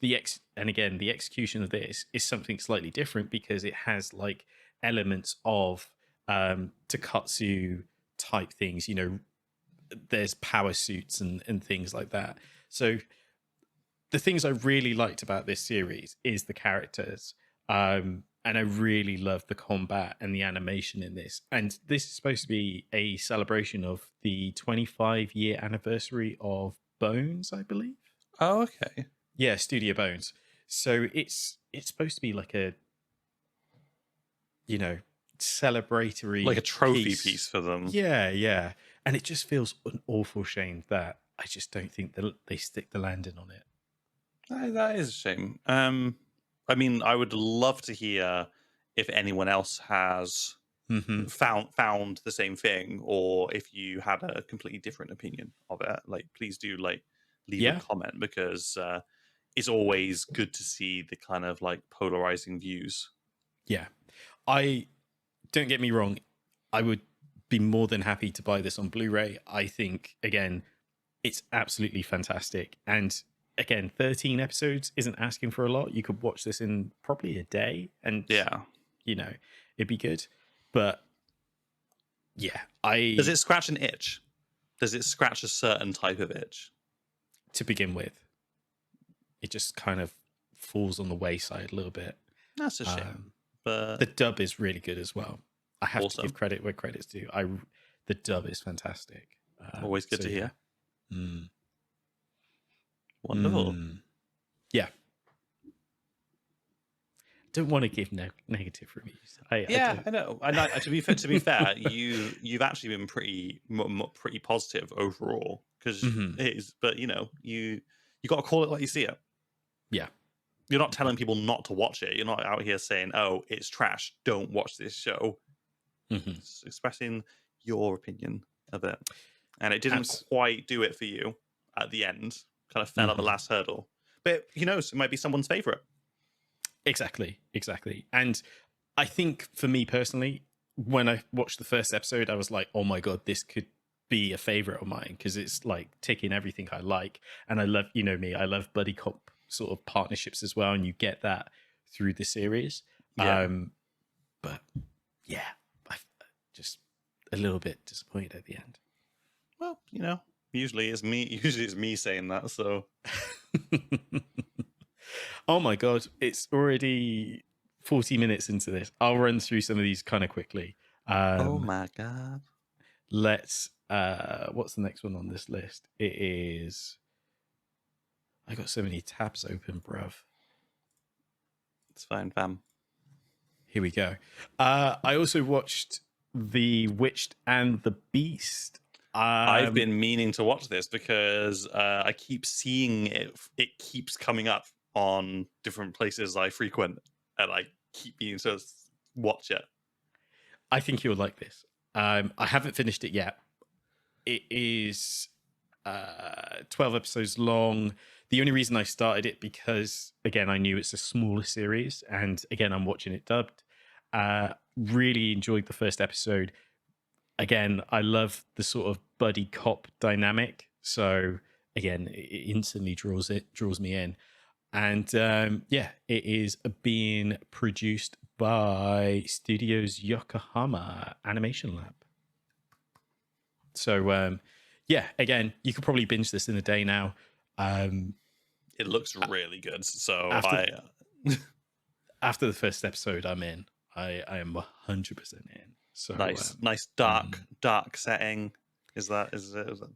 [SPEAKER 2] And again, the execution of this is something slightly different because it has like elements of Takatsu type things. You know, there's power suits and things like that. So the things I really liked about this series is the characters. And I really love the combat and the animation in this. And this is supposed to be a celebration of the 25-year anniversary of Bones, I believe.
[SPEAKER 1] Oh, okay.
[SPEAKER 2] Yeah, Studio Bones. So it's supposed to be like a, you know, celebratory,
[SPEAKER 1] like a trophy piece for them.
[SPEAKER 2] Yeah. And it just feels an awful shame that I just don't think that they stick the landing on it.
[SPEAKER 1] That is a shame. I mean, I would love to hear if anyone else has found the same thing, or if you had a completely different opinion of it. Like, please do leave a comment, because it's always good to see the kind of like polarizing views.
[SPEAKER 2] Yeah, don't get me wrong, I would be more than happy to buy this on Blu-ray. I think, again, it's absolutely fantastic, and again, 13 episodes isn't asking for a lot. You could watch this in probably a day, and you know, it'd be good. But yeah,
[SPEAKER 1] does it scratch an itch? Does it scratch a certain type of itch?
[SPEAKER 2] To begin with, it just kind of falls on the wayside a little bit.
[SPEAKER 1] That's a shame. But
[SPEAKER 2] the dub is really good as well. I have to give credit where credit's due. The dub is fantastic.
[SPEAKER 1] Always good to hear.
[SPEAKER 2] Wonderful. Yeah. Don't want to give negative reviews.
[SPEAKER 1] I know. To be fair, you've actually been pretty positive overall, because it is. But you know, you got to call it like you see it.
[SPEAKER 2] Yeah.
[SPEAKER 1] You're not telling people not to watch it. You're not out here saying, "Oh, it's trash. Don't watch this show." It's expressing your opinion of it, and it didn't quite do it for you at the end. Kind of fell at the last hurdle. But who knows? It might be someone's favorite.
[SPEAKER 2] Exactly. And I think for me personally, when I watched the first episode, I was like, oh my God, this could be a favorite of mine because it's like ticking everything I like. And I love, you know me, I love buddy cop sort of partnerships as well. And you get that through the series.
[SPEAKER 1] Yeah.
[SPEAKER 2] But yeah, I just a little bit disappointed at the end.
[SPEAKER 1] Well, usually it's me saying that. So,
[SPEAKER 2] oh my God, it's already 40 minutes into this. I'll run through some of these kind of quickly.
[SPEAKER 1] oh my God.
[SPEAKER 2] Let's what's the next one on this list? It is, I got so many tabs open, bruv.
[SPEAKER 1] It's fine, fam.
[SPEAKER 2] Here we go. I also watched The Witched and the Beast.
[SPEAKER 1] I've been meaning to watch this because I keep seeing it. It keeps coming up on different places I frequent, and I keep meaning to watch it.
[SPEAKER 2] I think you'll like this. I haven't finished it yet. It is 12 episodes long. The only reason I started it because, again, I knew it's a smaller series, and again, I'm watching it dubbed. Really enjoyed the first episode. Again, I love the sort of buddy cop dynamic. So again, it instantly draws me in. And yeah, it is being produced by Studios Yokohama Animation Lab. So yeah, again, you could probably binge this in a day now.
[SPEAKER 1] It looks really good. So
[SPEAKER 2] after the first episode, I'm in. I am 100% in. So
[SPEAKER 1] nice dark setting. Is it?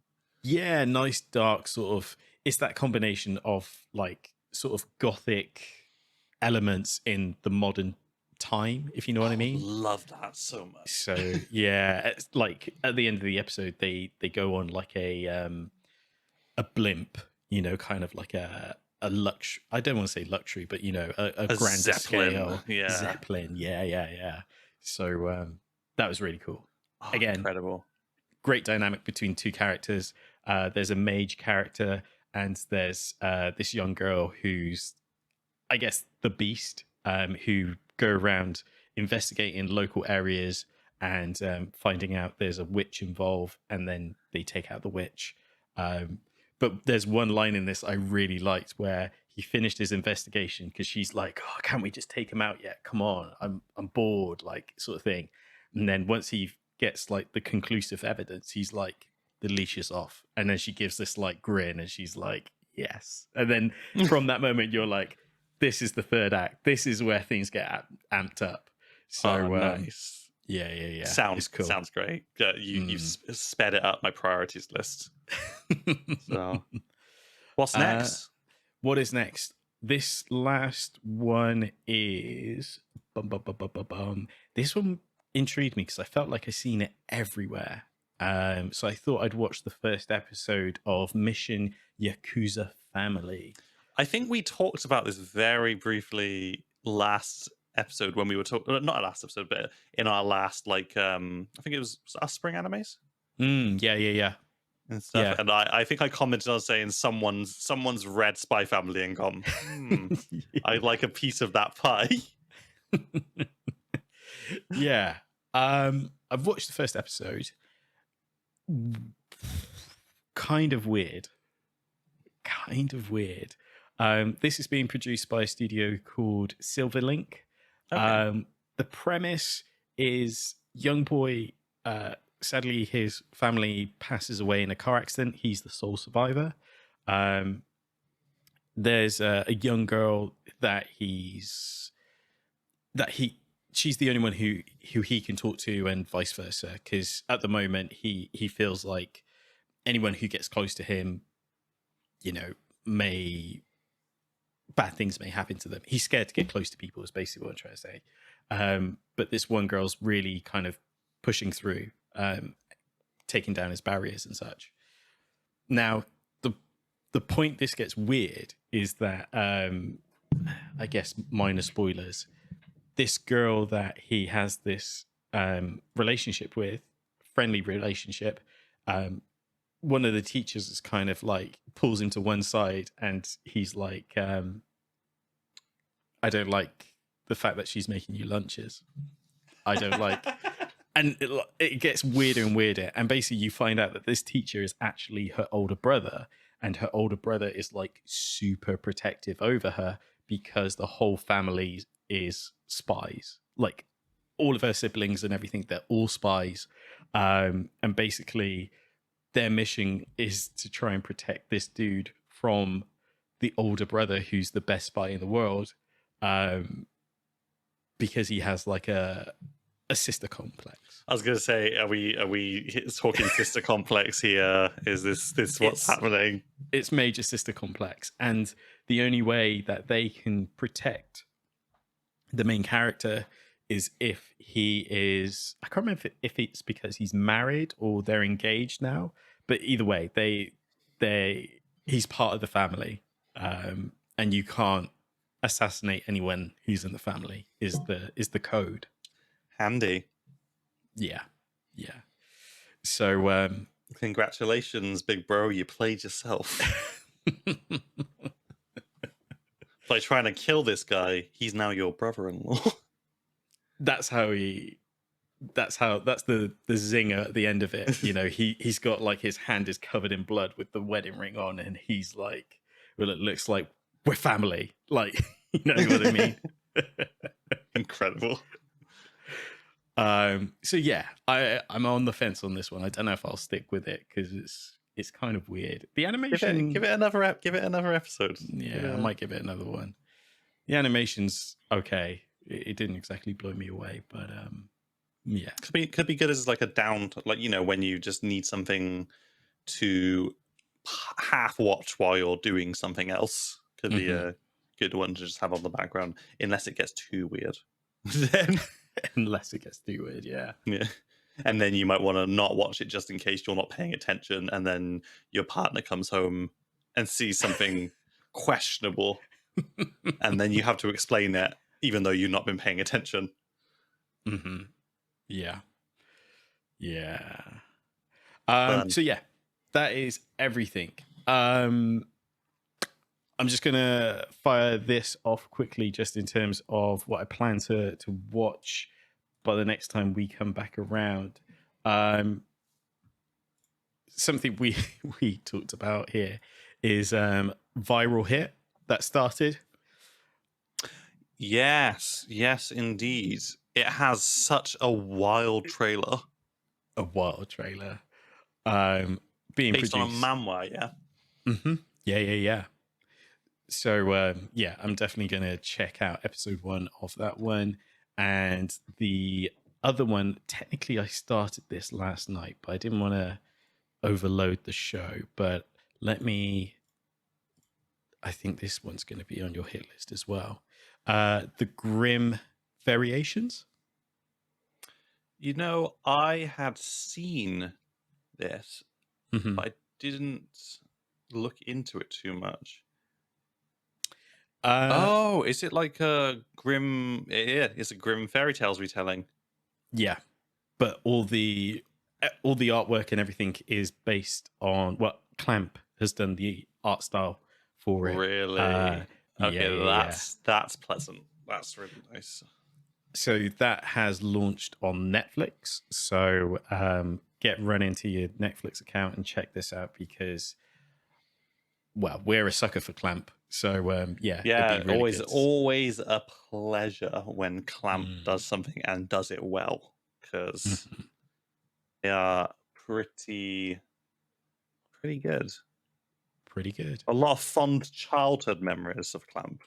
[SPEAKER 2] Yeah, nice dark sort of. It's that combination of like sort of gothic elements in the modern time, if you know what I mean.
[SPEAKER 1] Love that so much.
[SPEAKER 2] So yeah, it's like at the end of the episode, they go on like a blimp, kind of like a luxury. I don't want to say luxury, but a grand scale Zeppelin. Yeah. So that was really cool.
[SPEAKER 1] Oh,
[SPEAKER 2] again,
[SPEAKER 1] incredible.
[SPEAKER 2] Great dynamic between two characters. There's a mage character, and there's this young girl who's, I guess, the beast, who go around investigating local areas and finding out there's a witch involved, and then they take out the witch. But there's one line in this I really liked where he finished his investigation because she's like, "Oh, can't we just take him out yet? Come on, I'm bored," like sort of thing. And then once he gets like the conclusive evidence, he's like, the leash is off. And then she gives this like grin and she's like, yes. And then from that moment, you're like, this is the third act. This is where things get amped up. So
[SPEAKER 1] nice.
[SPEAKER 2] Yeah.
[SPEAKER 1] Sounds cool. Sounds great. You've sped it up my priorities list. So what's next?
[SPEAKER 2] What is next? This last one is this one intrigued me because I felt like I seen it everywhere. So I thought I'd watch the first episode of Mission Yakuza Family.
[SPEAKER 1] I think we talked about this very briefly last episode when we were talking, not last episode, but in our last, I think it was our spring animes.
[SPEAKER 2] Yeah.
[SPEAKER 1] And stuff. Yeah. And I think I commented on saying someone's read Spy Family and gone, I'd like a piece of that pie.
[SPEAKER 2] Yeah. I've watched the first episode. Kind of weird. This is being produced by a studio called Silverlink. Okay. The premise is young boy, sadly his family passes away in a car accident. He's the sole survivor. There's a young girl that she's the only one who he can talk to, and vice versa, because at the moment he feels like anyone who gets close to him, bad things may happen to them. He's scared to get close to people is basically what I'm trying to say. But this one girl's really kind of pushing through, taking down his barriers and such. Now, the point this gets weird is that, I guess minor spoilers, this girl that he has this relationship with, friendly relationship, one of the teachers is kind of like pulls him to one side and he's like, I I don't like the fact that she's making you lunches. I don't like, and it gets weirder and weirder. And basically, you find out that this teacher is actually her older brother, and her older brother is like super protective over her because the whole family is spies. Like all of her siblings and everything, they're all spies. And basically, their mission is to try and protect this dude from the older brother, who's the best spy in the world, because he has like a sister complex.
[SPEAKER 1] I was going to say, are we talking sister complex here? Is this what's happening?
[SPEAKER 2] It's major sister complex, and the only way that they can protect the main character is if he is, I can't remember if it's because he's married or they're engaged now, but either way, he's part of the family, and you can't assassinate anyone who's in the family is the code.
[SPEAKER 1] Handy.
[SPEAKER 2] Yeah. So
[SPEAKER 1] congratulations, big bro, you played yourself. By trying to kill this guy, he's now your brother-in-law.
[SPEAKER 2] That's the zinger at the end of it. You know, he's got like his hand is covered in blood with the wedding ring on, and he's like, well, it looks like we're family. Like, you know what I mean?
[SPEAKER 1] Incredible.
[SPEAKER 2] So yeah, I'm on the fence on this one. I don't know if I'll stick with it because it's kind of weird. The animation,
[SPEAKER 1] give it another episode.
[SPEAKER 2] Yeah, I might give it another one. The animation's okay. It didn't exactly blow me away, but yeah,
[SPEAKER 1] could be good as like a down, like, you know, when you just need something to half watch while you're doing something else. Could be a good one to just have on the background, unless it gets too weird. Then.
[SPEAKER 2] Unless it gets too weird, yeah.
[SPEAKER 1] And then you might want to not watch it just in case you're not paying attention, and then your partner comes home and sees something questionable, and then you have to explain it even though you've not been paying attention.
[SPEAKER 2] Yeah. So yeah, that is everything. I'm just going to fire this off quickly just in terms of what I plan to watch by the next time we come back around. Something we talked about here is Viral Hit that started.
[SPEAKER 1] Yes, indeed. It has such a wild trailer.
[SPEAKER 2] Being
[SPEAKER 1] based
[SPEAKER 2] produced
[SPEAKER 1] on a manhwa, yeah?
[SPEAKER 2] Yeah. So, I'm definitely going to check out episode 1 of that one. And the other one, technically I started this last night, but I didn't want to overload the show. But I think this one's going to be on your hit list as well. The Grimm Variations.
[SPEAKER 1] You know, I had seen this, but I didn't look into it too much. Is it like a Grimm? Yeah, it's a Grimm fairy tales retelling.
[SPEAKER 2] Yeah, but all the artwork and everything is based on what Clamp has done the art style for it.
[SPEAKER 1] Really? Okay, that's pleasant. That's really nice.
[SPEAKER 2] So that has launched on Netflix. So run into your Netflix account and check this out because, well, we're a sucker for Clamp. So really
[SPEAKER 1] always a pleasure when Clamp does something and does it well, because they are pretty good.
[SPEAKER 2] Pretty good.
[SPEAKER 1] A lot of fond childhood memories of Clamp.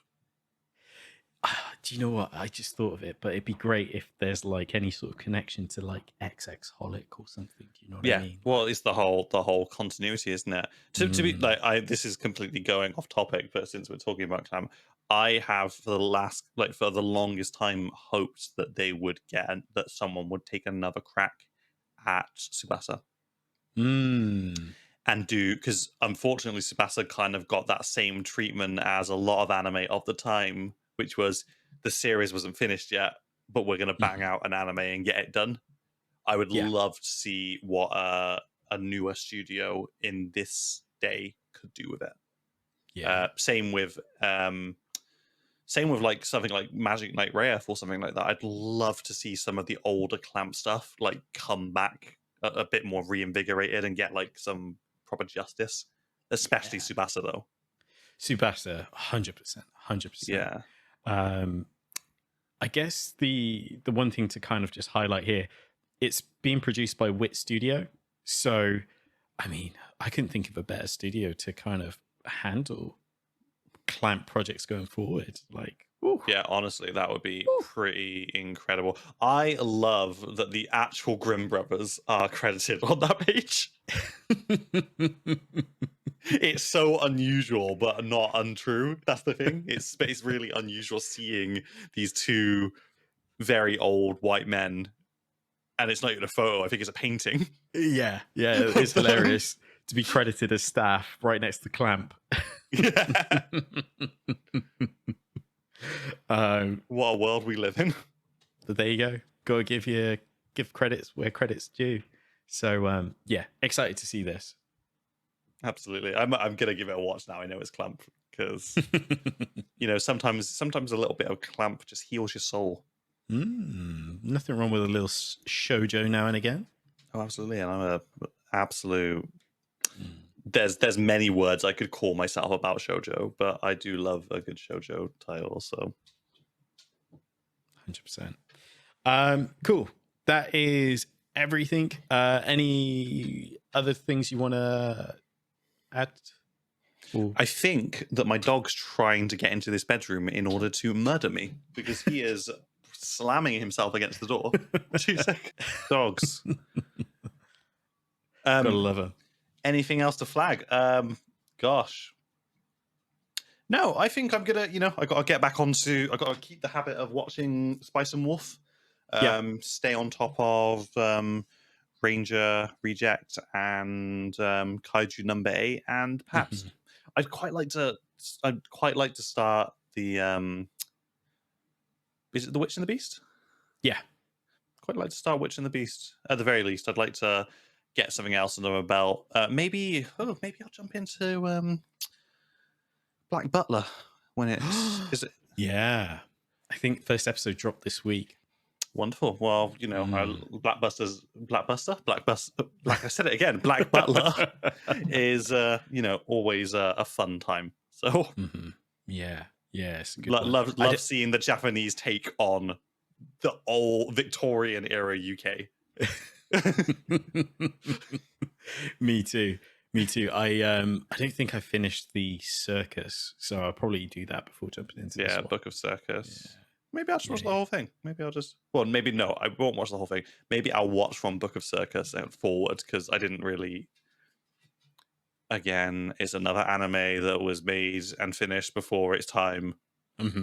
[SPEAKER 2] Do you know what? I just thought of it, but it'd be great if there's like any sort of connection to like XX Holic or something. Do you know what I mean?
[SPEAKER 1] Well, it's the whole continuity, isn't it? To be like, this is completely going off topic, but since we're talking about Clamp, I have for the longest time hoped that that someone would take another crack at Tsubasa. And because unfortunately Tsubasa kind of got that same treatment as a lot of anime of the time, which was the series wasn't finished yet, but we're going to bang out an anime and get it done. I would love to see what a newer studio in this day could do with it. Same with Same with like something like Magic Knight Rayearth or something like that. I'd love to see some of the older Clamp stuff like come back a bit more reinvigorated and get like some proper justice. Especially Tsubasa though.
[SPEAKER 2] Tsubasa, 100%, 100%.
[SPEAKER 1] Yeah.
[SPEAKER 2] I guess the one thing to kind of just highlight here, it's being produced by Wit Studio. So, I mean, I couldn't think of a better studio to kind of handle Clamp projects going forward. Like, ooh.
[SPEAKER 1] Yeah, honestly, that would be pretty incredible. I love that the actual Grimm brothers are credited on that page. It's so unusual, but not untrue. That's the thing. It's really unusual seeing these two very old white men, and it's not even a photo. I think it's a painting.
[SPEAKER 2] Yeah, it's hilarious to be credited as staff right next to Clamp.
[SPEAKER 1] Yeah. What a world we live in.
[SPEAKER 2] But there you go. Got to give credits where credit's due. So yeah, excited to see this.
[SPEAKER 1] Absolutely. I'm gonna give it a watch now. I know it's Clamp because sometimes a little bit of Clamp just heals your soul.
[SPEAKER 2] Nothing wrong with a little shoujo now and again.
[SPEAKER 1] Oh, absolutely. And I'm a absolute. There's many words I could call myself about shoujo, but I do love a good shoujo title. So
[SPEAKER 2] 100%. Cool. That is everything. Any other things you want to add?
[SPEAKER 1] I think that my dog's trying to get into this bedroom in order to murder me because he is slamming himself against the door. 2 seconds. Dogs.
[SPEAKER 2] Gotta love her.
[SPEAKER 1] Anything else to flag? Gosh. No, I think I'm gonna, I gotta get back onto. I gotta keep the habit of watching Spice and Wolf. Stay on top of Ranger Reject and Kaiju number 8, and perhaps I'd quite like to start the is it The Witch and the Beast?
[SPEAKER 2] Yeah.
[SPEAKER 1] Quite like to start Witch and the Beast. At the very least, I'd like to get something else under my belt. Maybe I'll jump into Black Butler when it's is it?
[SPEAKER 2] Yeah. I think first episode dropped this week.
[SPEAKER 1] Wonderful. Well, Black Butler. I said it again. Black Butler is always a fun time. So
[SPEAKER 2] yeah, it's a good
[SPEAKER 1] love seeing the Japanese take on the old Victorian era UK.
[SPEAKER 2] Me too. I don't think I finished the Circus, so I'll probably do that before jumping into this one.
[SPEAKER 1] Book of Circus. Yeah. Maybe I'll just watch the whole thing. Maybe I'll just maybe no, I won't watch the whole thing. Maybe I'll watch from Book of Circus and forward because I didn't really. Again, it's another anime that was made and finished before its time.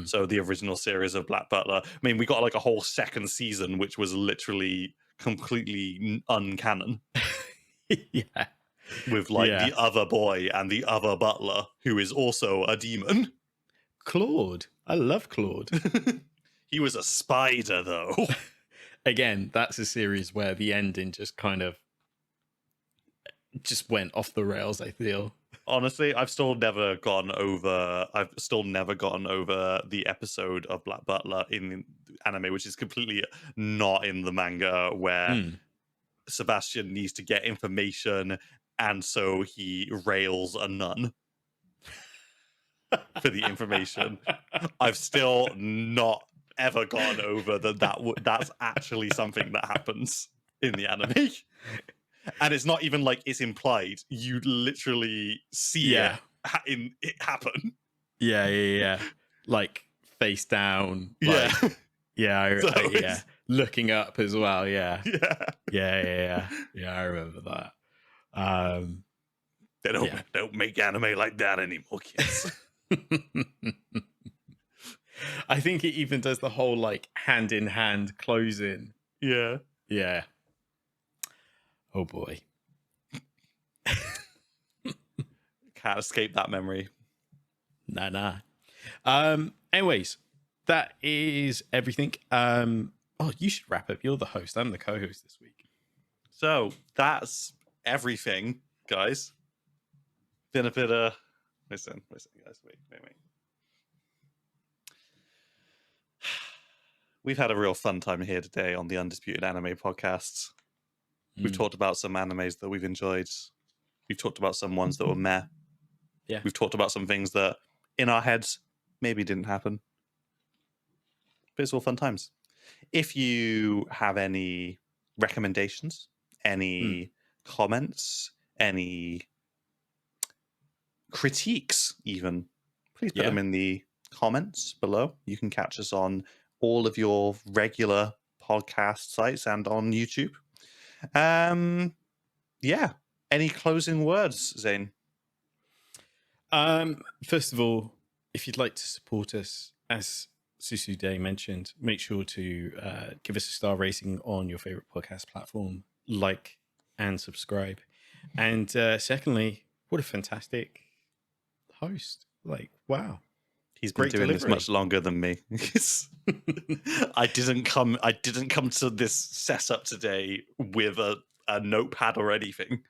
[SPEAKER 1] So the original series of Black Butler. I mean, we got like a whole second season, which was literally completely uncanon.
[SPEAKER 2] Yeah.
[SPEAKER 1] With the other boy and the other butler, who is also a demon.
[SPEAKER 2] Claude. I love Claude.
[SPEAKER 1] He was a spider, though.
[SPEAKER 2] Again, that's a series where the ending just kind of just went off the rails, I feel.
[SPEAKER 1] Honestly, I've still never gotten over the episode of Black Butler in the anime, which is completely not in the manga, where Sebastian needs to get information, and so he rails a nun for the information. I've still not ever gone over that's actually something that happens in the anime. And it's not even like it's implied. You literally see it happen.
[SPEAKER 2] Yeah. Like face down.
[SPEAKER 1] Yeah.
[SPEAKER 2] Yeah. Looking up as well. Yeah.
[SPEAKER 1] Yeah.
[SPEAKER 2] I remember that.
[SPEAKER 1] They don't make anime like that anymore, kids.
[SPEAKER 2] I think it even does the whole like hand in hand closing.
[SPEAKER 1] Yeah.
[SPEAKER 2] Oh boy.
[SPEAKER 1] Can't escape that memory.
[SPEAKER 2] Nah. Anyways, that is everything. You should wrap up. You're the host. I'm the co-host this week.
[SPEAKER 1] So that's everything, guys. Been a bit listen, guys. Wait. We've had a real fun time here today on the Undisputed Anime Podcast. We've talked about some animes that we've enjoyed. We've talked about some ones that were meh.
[SPEAKER 2] Yeah.
[SPEAKER 1] We've talked about some things that, in our heads, maybe didn't happen. But it's all fun times. If you have any recommendations, any comments, any critiques even, please put them in the comments below. You can catch us on all of your regular podcast sites and on YouTube. Any closing words, Zane?
[SPEAKER 2] First of all, if you'd like to support us, as Susu Day mentioned, make sure to give us a star rating on your favorite podcast platform, like and subscribe. And secondly, what a fantastic host. Like, wow.
[SPEAKER 1] He's been doing this much longer than me. I didn't come to this setup today with a notepad or anything.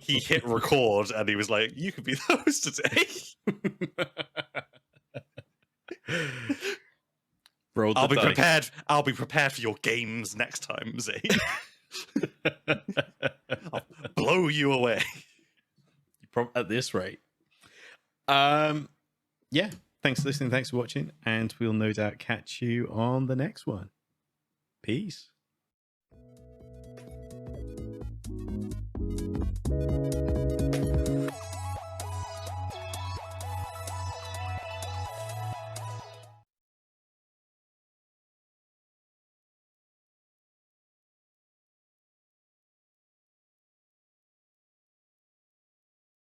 [SPEAKER 1] He hit record and he was like, "You could be the host today." I'll be prepared. I'll be prepared for your games next time, Zane. I'll blow you away.
[SPEAKER 2] At this rate. Yeah, thanks for listening, thanks for watching, and we'll no doubt catch you on the next one. Peace.